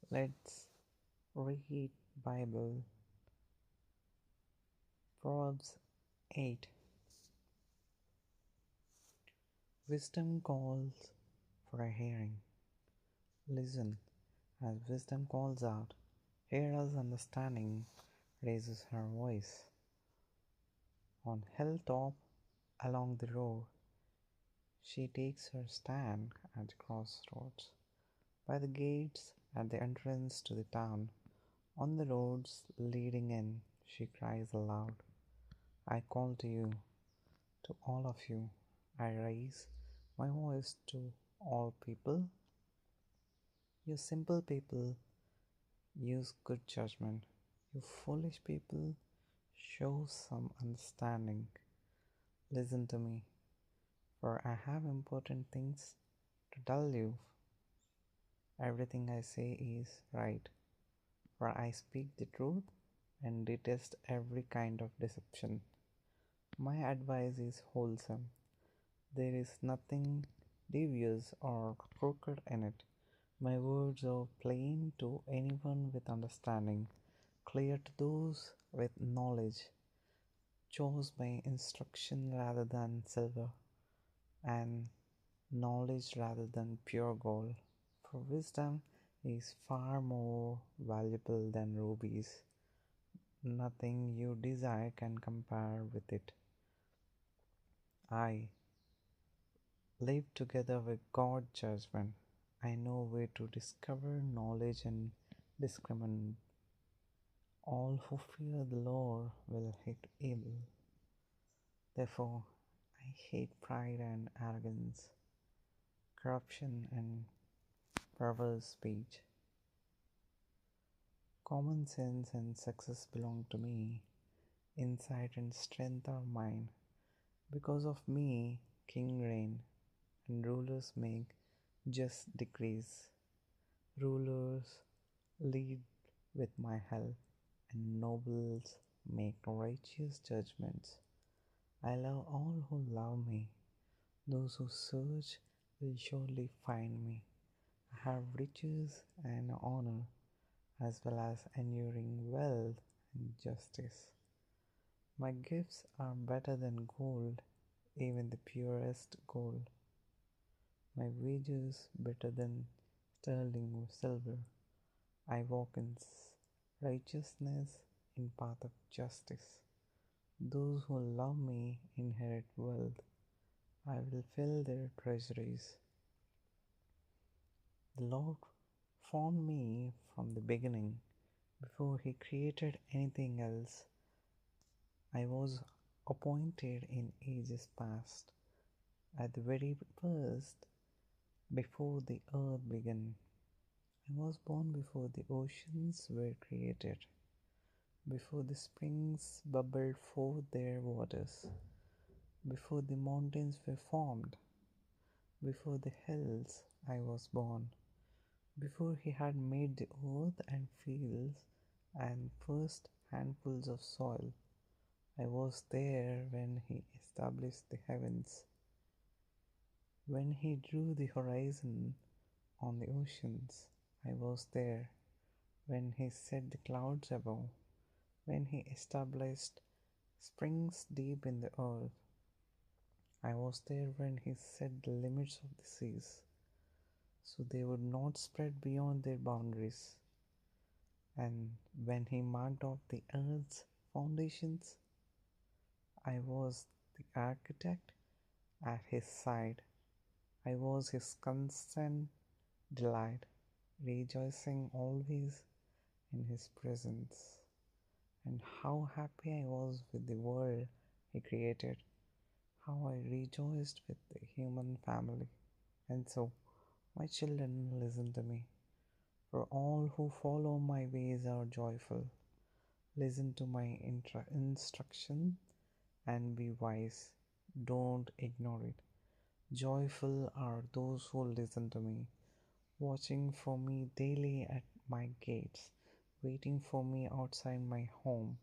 Let's read Bible. Proverbs 8. Wisdom calls for a hearing. Listen as wisdom calls out. Hear as understanding raises her voice. On hilltop along the road, she takes her stand at the crossroads. By the gates at the entrance to the town, on the roads leading in, she cries aloud. I call to you, to all of you. I raise my voice to all people. You simple people, use good judgment. You foolish people, show some understanding. Listen to me, for I have important things to tell you. Everything I say is right, for I speak the truth and detest every kind of deception. My advice is wholesome. There is nothing devious or crooked in it. My words are plain to anyone with understanding, clear to those with knowledge. Choose my instruction rather than silver, and knowledge rather than pure gold. For wisdom is far more valuable than rubies. Nothing you desire can compare with it. I live together with God's judgment. I know where to discover knowledge and discriminate. All who fear the Lord will hate evil. Therefore, I hate pride and arrogance, corruption and perverse speech. Common sense and success belong to me. Insight and strength are mine. Because of me, king reign, and rulers make just decrees. Rulers lead with my help, and nobles make righteous judgments. I love all who love me. Those who search will surely find me. I have riches and honor, as well as enduring wealth and justice. My gifts are better than gold, even the purest gold. My wages better than sterling silver. I walk in righteousness in path of justice. Those who love me inherit wealth. I will fill their treasuries. The Lord formed me from the beginning. Before He created anything else, I was appointed in ages past. At the very first, before the earth began, I was born before the oceans were created, before the springs bubbled forth their waters, before the mountains were formed, before the hills I was born, before He had made the earth and fields and first handfuls of soil. I was there when He established the heavens, when He drew the horizon on the oceans. I was there when He set the clouds above, when He established springs deep in the earth. I was there when He set the limits of the seas, so they would not spread beyond their boundaries, and when He marked off the earth's foundations. I was the architect at His side. I was His constant delight, rejoicing always in His presence. And how happy I was with the world He created, how I rejoiced with the human family. And so, my children, listen to me, for all who follow my ways are joyful. Listen to my instruction and be wise. Don't ignore it. Joyful are those who listen to me, watching for me daily at my gates, waiting for me outside my home.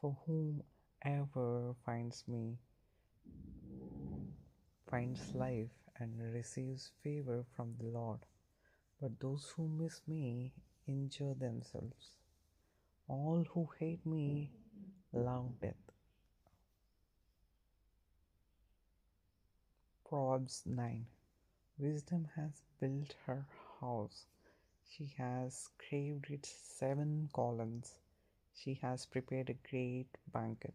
For whomever finds me finds life and receives favor from the Lord. But those who miss me injure themselves. All who hate me love death. Proverbs 9. Wisdom has built her house. She has carved its 7 columns. She has prepared a great banquet,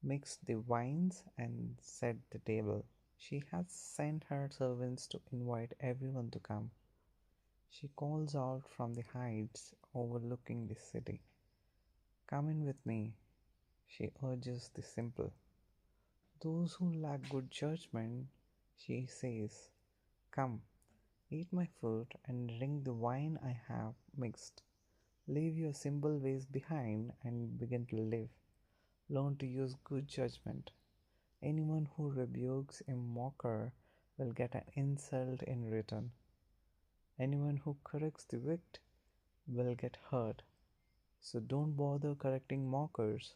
mixed the wines, and set the table. She has sent her servants to invite everyone to come. She calls out from the heights overlooking the city. Come in with me, she urges the simple. Those who lack good judgment, she says, come, eat my food and drink the wine I have mixed. Leave your simple ways behind and begin to live. Learn to use good judgment. Anyone who rebukes a mocker will get an insult in return. Anyone who corrects the wicked will get hurt. So don't bother correcting mockers,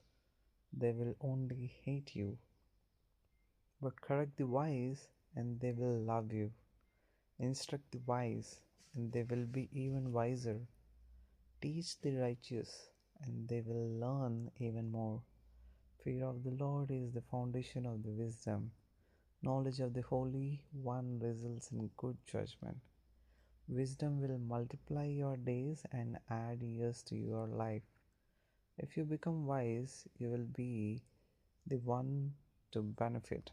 they will only hate you. But correct the wise, and they will love you. Instruct the wise, and they will be even wiser. Teach the righteous, and they will learn even more. Fear of the Lord is the foundation of the wisdom. Knowledge of the Holy One results in good judgment. Wisdom will multiply your days and add years to your life. If you become wise, you will be the one to benefit.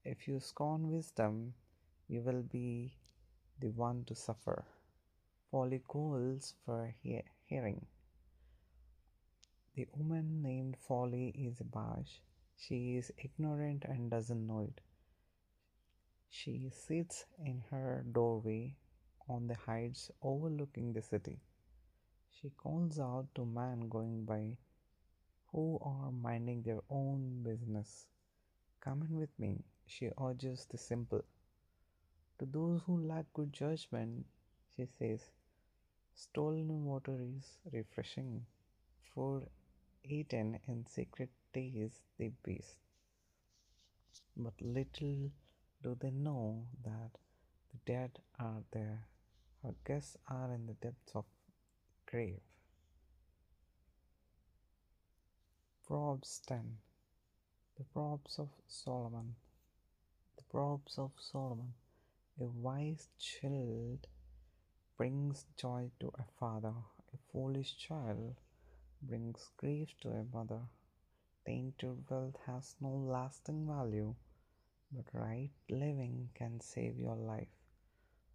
If you scorn wisdom, you will be the one to suffer. Folly calls for hearing. The woman named Folly is a Bash. She is ignorant and doesn't know it. She sits in her doorway on the heights overlooking the city. She calls out to men going by who are minding their own business. Come in with me, she urges the simple. To those who lack good judgment, she says, stolen water is refreshing. Food eaten in secret tastes the best. But little do they know that the dead are there. Her guests are in the depths of grave. Proverbs 10. The Proverbs of Solomon. The Proverbs of Solomon. A wise child brings joy to a father. A foolish child brings grief to a mother. Tainted wealth has no lasting value, but right living can save your life.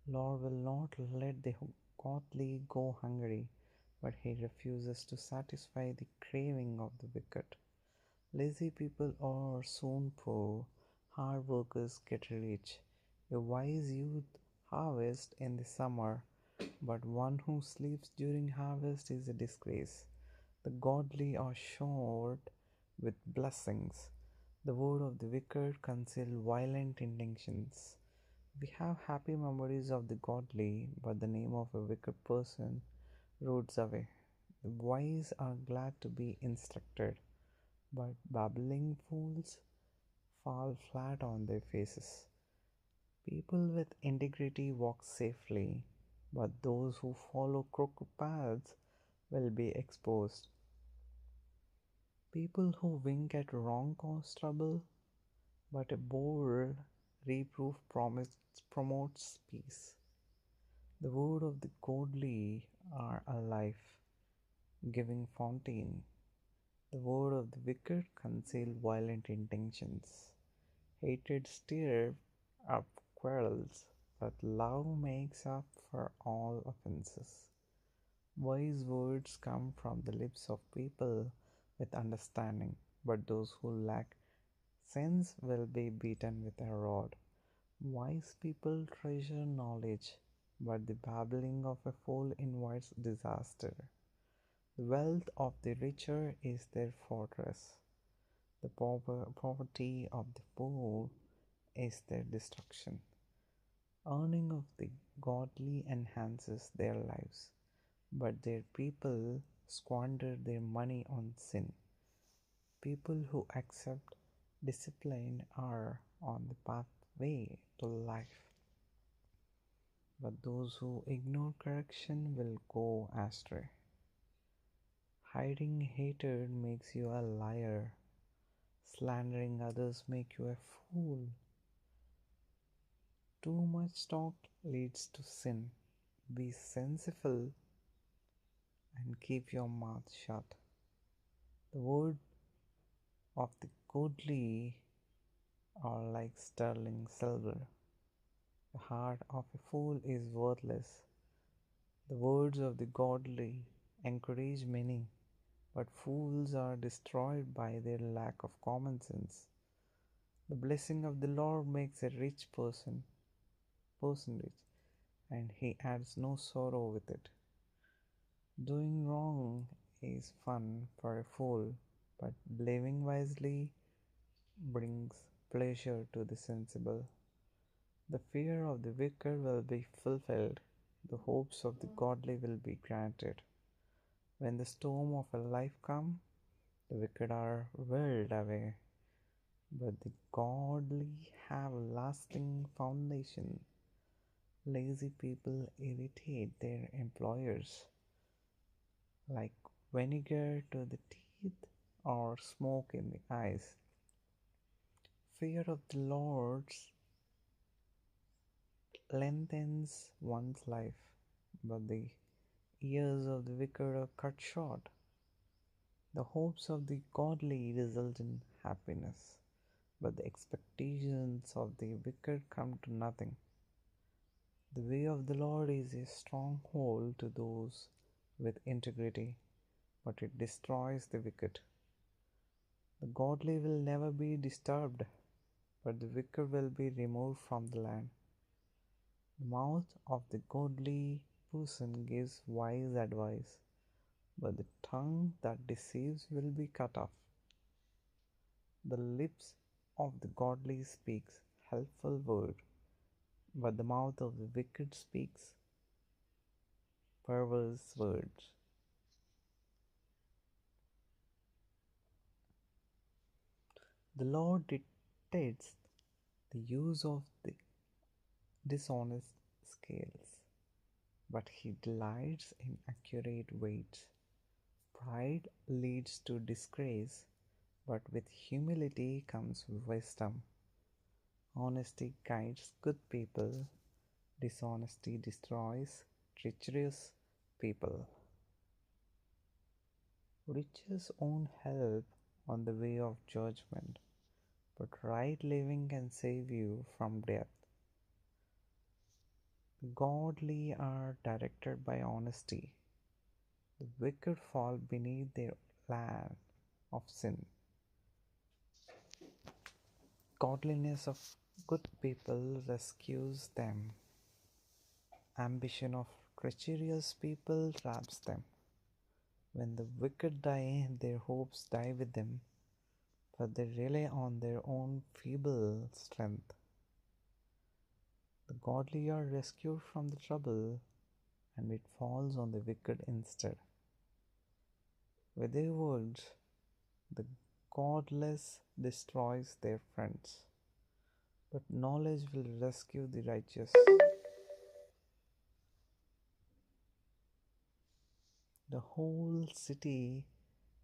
Lord will not let the godly go hungry, but he refuses to satisfy the craving of the wicked. Lazy people are soon poor, hard workers get rich. A wise youth harvests in the summer, but one who sleeps during harvest is a disgrace. The godly are showered with blessings. The word of the wicked conceals violent intentions. We have happy memories of the godly, but the name of a wicked person roots away. The wise are glad to be instructed, but babbling fools fall flat on their faces. People with integrity walk safely, but those who follow crooked paths will be exposed. People who wink at wrong cause trouble, but a bold reproof promotes peace. The word of the godly are a life-giving fountain. The word of the wicked conceals violent intentions. Hatred stirs up quarrels, but love makes up for all offenses. Wise words come from the lips of people with understanding, but those who lack sense will be beaten with a rod. Wise people treasure knowledge, but the babbling of a fool invites disaster. The wealth of the richer is their fortress. The poverty of the poor is their destruction. Earning of the godly enhances their lives, but their people squander their money on sin. People who accept discipline are on the pathway to life. but those who ignore correction will go astray. Hiding hatred makes you a liar. Slandering others make you a fool. Too much talk leads to sin. Be sensible and keep your mouth shut. The word of the godly are like sterling silver. The heart of a fool is worthless. The words of the godly encourage many, but fools are destroyed by their lack of common sense. The blessing of the Lord makes a rich person rich, and he adds no sorrow with it. Doing wrong is fun for a fool, but living wisely brings pleasure to the sensible. The fear of the wicked will be fulfilled, the hopes of the godly will be granted. When the storm of a life comes, the wicked are whirled away, but the godly have lasting foundation. Lazy people irritate their employers, like vinegar to the teeth or smoke in the eyes. Fear of the Lord lengthens one's life, but the years of the wicked are cut short. The hopes of the godly result in happiness, but the expectations of the wicked come to nothing. The way of the Lord is a stronghold to those with integrity, but it destroys the wicked. The godly will never be disturbed, but the wicked will be removed from the land. The mouth of the godly person gives wise advice, but the tongue that deceives will be cut off. The lips of the godly speaks helpful word, but the mouth of the wicked speaks perverse words. The Lord detests the use of the dishonest scales, but he delights in accurate weights. Pride leads to disgrace, but with humility comes wisdom. Honesty guides good people, dishonesty destroys treacherous people. Riches won't help on the way of judgment, but right living can save you from death. The godly are directed by honesty. The wicked fall beneath their land of sin. Godliness of good people rescues them. Ambition of treacherous people traps them. When the wicked die, their hopes die with them, for they rely on their own feeble strength. The godly are rescued from the trouble, and it falls on the wicked instead. With their words, the godless destroys their friends, but knowledge will rescue the righteous. The whole city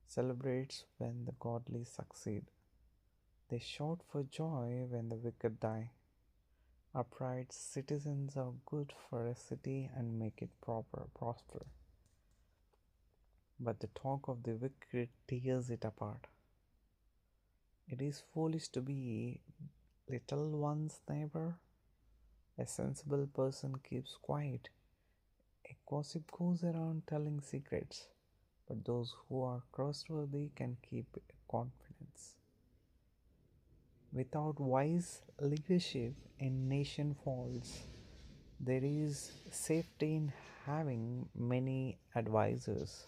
celebrates when the godly succeed. They shout for joy when the wicked die. Upright citizens are good for a city and make it prosper. But the talk of the wicked tears it apart. It is foolish to be little one's neighbor. A sensible person keeps quiet. A gossip goes around telling secrets, but those who are trustworthy can keep confidence. Without wise leadership, a nation falls. There is safety in having many advisors.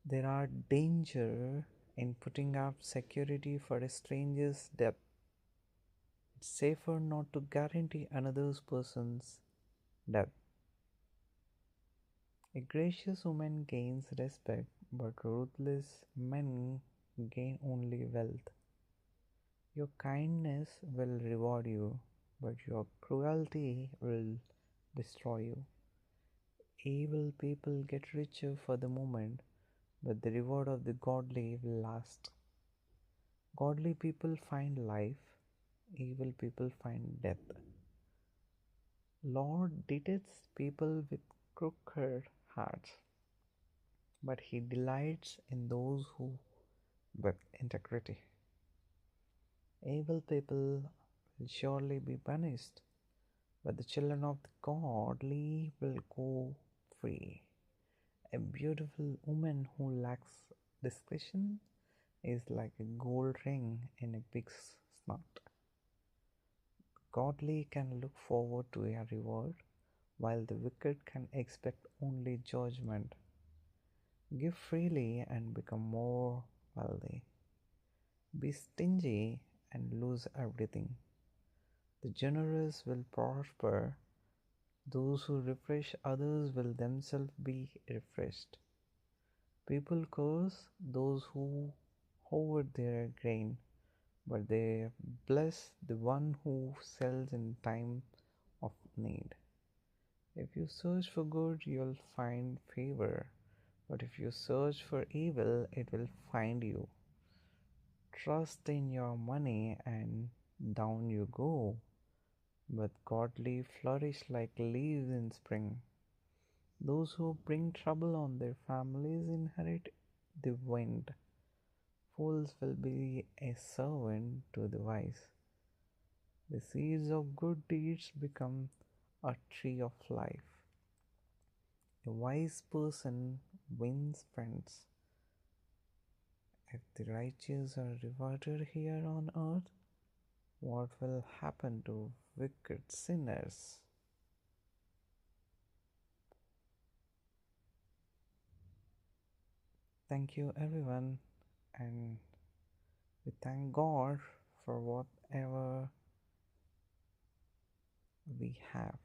There are danger in putting up security for a stranger's death. It's safer not to guarantee another person's death. A gracious woman gains respect, but ruthless men gain only wealth. Your kindness will reward you, but your cruelty will destroy you. Evil people get richer for the moment, but the reward of the godly will last. Godly people find life, evil people find death. Lord detests people with crooked hearts, but he delights in those who with integrity. Evil people will surely be punished, but the children of the godly will go free. A beautiful woman who lacks discretion is like a gold ring in a pig's snout. Godly can look forward to a reward, while the wicked can expect only judgment. Give freely and become more wealthy. Be stingy and lose everything. The generous will prosper. Those who refresh others will themselves be refreshed. People curse those who hoard their grain, but they bless the one who sells in time of need. If you search for good, you'll find favor, but if you search for evil, it will find you. Trust in your money and down you go, but godly flourish like leaves in spring. Those who bring trouble on their families inherit the wind. Fools will be a servant to the wise. The seeds of good deeds become a tree of life. A wise person wins friends. If the righteous are rewarded here on earth, what will happen to wicked sinners? Thank you, everyone, and we thank God for whatever we have.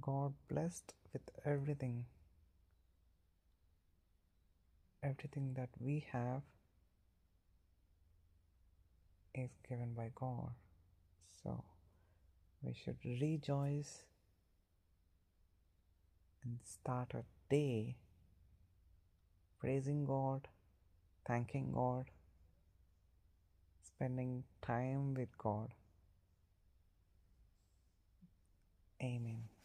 God blessed with everything that we have is given by God. So we should rejoice and start a day praising God, thanking God, spending time with God. Amen.